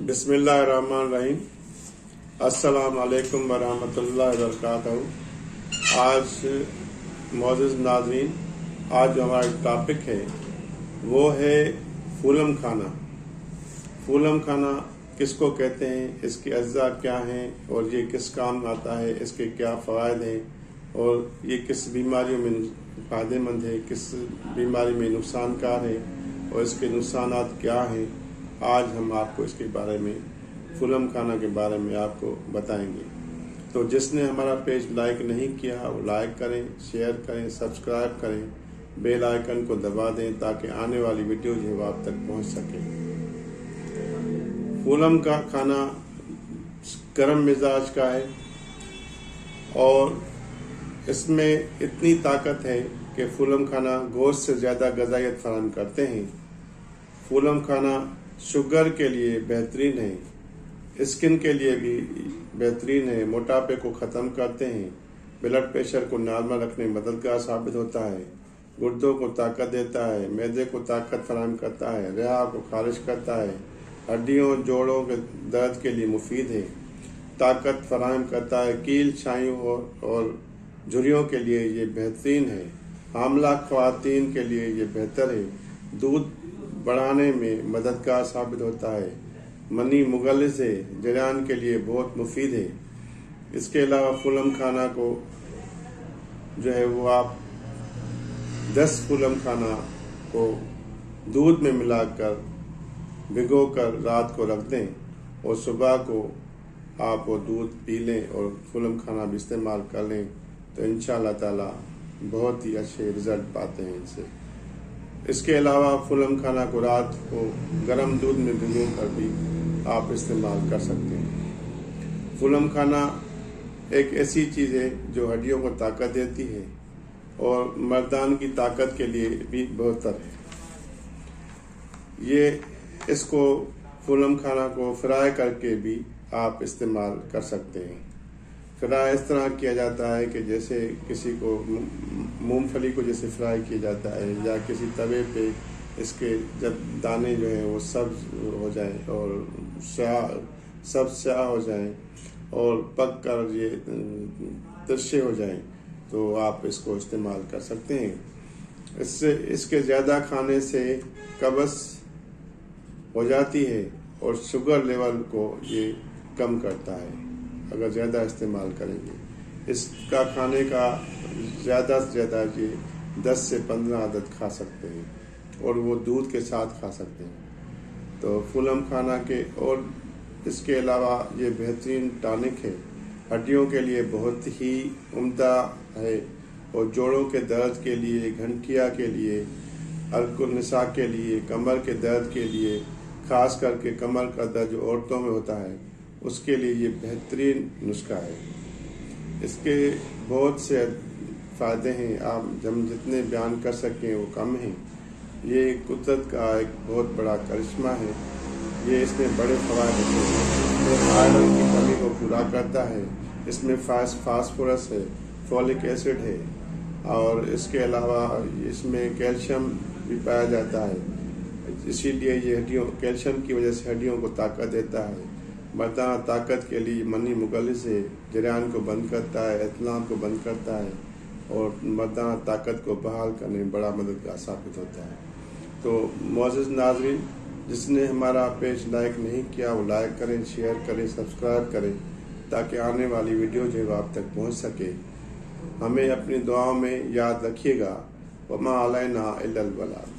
बिस्मिल्लाहिर्रहमानिर्रहीम। अस्सलाम वालेकुम वरहमतुल्लाहि वबरकातुहू। आज मौजूद नाज़रीन, आज जो हमारा टॉपिक है वो है फूलम खाना। फूलम खाना किसको कहते हैं, इसके अज्जा क्या हैं और ये किस काम आता है, इसके क्या फ़वाइद हैं और ये किस बीमारियों में फ़ायदेमंद है, किस बीमारी में नुकसानकार है और इसके नुकसानात क्या हैं। आज हम आपको इसके बारे में, फूलम खाना के बारे में आपको बताएंगे। तो जिसने हमारा पेज लाइक नहीं किया वो लाइक करें, शेयर करें, सब्सक्राइब करें, बेल आइकन को दबा दें ताकि आने वाली वीडियो जो है आप तक पहुंच सके। फूलम का खाना गर्म मिजाज का है और इसमें इतनी ताकत है कि फूलम खाना गोश्त से ज़्यादा ग़िज़ाइयत फराहम करते हैं। फूलम खाना शुगर के लिए बेहतरीन है, स्किन के लिए भी बेहतरीन है, मोटापे को ख़त्म करते हैं, ब्लड प्रेशर को नॉर्मल रखने में मददगार साबित होता है, गुर्दों को ताकत देता है, मैदे को ताकत फराहम करता है, रिहा को खारिज करता है, हड्डियों जोड़ों के दर्द के लिए मुफीद है, ताकत फराहम करता है, कील छाइयों और झुर्रियों के लिए ये बेहतरीन है, हामला ख्वातीन के लिए ये बेहतर है, दूध बढ़ाने में मददगार साबित होता है, मनी मुगलिस है, जरियान के लिए बहुत मुफीद है। इसके अलावा फूलम खाना को जो है वो आप 10 फूलम खाना को दूध में मिलाकर भिगोकर रात को रख दें और सुबह को आप वो दूध पी लें और फूलम खाना भी इस्तेमाल कर लें तो इंशाअल्लाह ताला बहुत ही अच्छे रिजल्ट पाते हैं इससे। इसके अलावा फूलम खाना को रात को गर्म दूध में भिगो कर भी आप इस्तेमाल कर सकते हैं। फूलम खाना एक ऐसी चीज़ है जो हड्डियों को ताकत देती है और मर्दान की ताकत के लिए भी बेहतर है। ये इसको फूलम खाना को फ्राई करके भी आप इस्तेमाल कर सकते हैं। फ्राई इस तरह किया जाता है कि जैसे किसी को मूंगफली को जैसे फ्राई किया जाता है या किसी तवे पे इसके जब दाने जो है वो सब्ज हो जाए और स्याह हो जाए और पक कर ये तिरछे हो जाए तो आप इसको इस्तेमाल कर सकते हैं। इससे इसके ज़्यादा खाने से कब्ज़ हो जाती है और शुगर लेवल को ये कम करता है अगर ज़्यादा इस्तेमाल करेंगे। इसका खाने का ज़्यादा से ज़्यादा ये 10 से 15 अदद खा सकते हैं और वो दूध के साथ खा सकते हैं। तो फूलम खाना के और इसके अलावा ये बेहतरीन टॉनिक है, हड्डियों के लिए बहुत ही उम्दा है और जोड़ों के दर्द के लिए, घंटिया के लिए, अर्कुनिसा के लिए, कमर के दर्द के लिए, खास करके कमर का दर्द जो औरतों में होता है उसके लिए ये बेहतरीन नुस्खा है। इसके बहुत से फ़ायदे हैं, आप हम जितने बयान कर सकें वो कम हैं। ये कुदरत का एक बहुत बड़ा करिश्मा है। ये इसमें बड़े फ़वाइद हैं। ये आयरन की कमी को पूरा करता है, इसमें फास्फोरस है, फॉलिक एसिड है और इसके अलावा इसमें कैल्शियम भी पाया जाता है। इसीलिए ये हड्डियों, कैल्शियम की वजह से हड्डियों को ताकत देता है। मर्दाना ताकत के लिए मनी मुगलिस है, जरियान को बंद करता है, इत्लाम को बंद करता है और मर्दाना ताकत को बहाल करने में बड़ा मददगार साबित होता है। तो मौजूद नाज़रीन, जिसने हमारा पेज लाइक नहीं किया वो लाइक करें, शेयर करें, सब्सक्राइब करें ताकि आने वाली वीडियो जो है आप तक पहुँच सके। हमें अपनी दुआओं में याद रखिएगा। वमा अलैना इल्लल बलाग।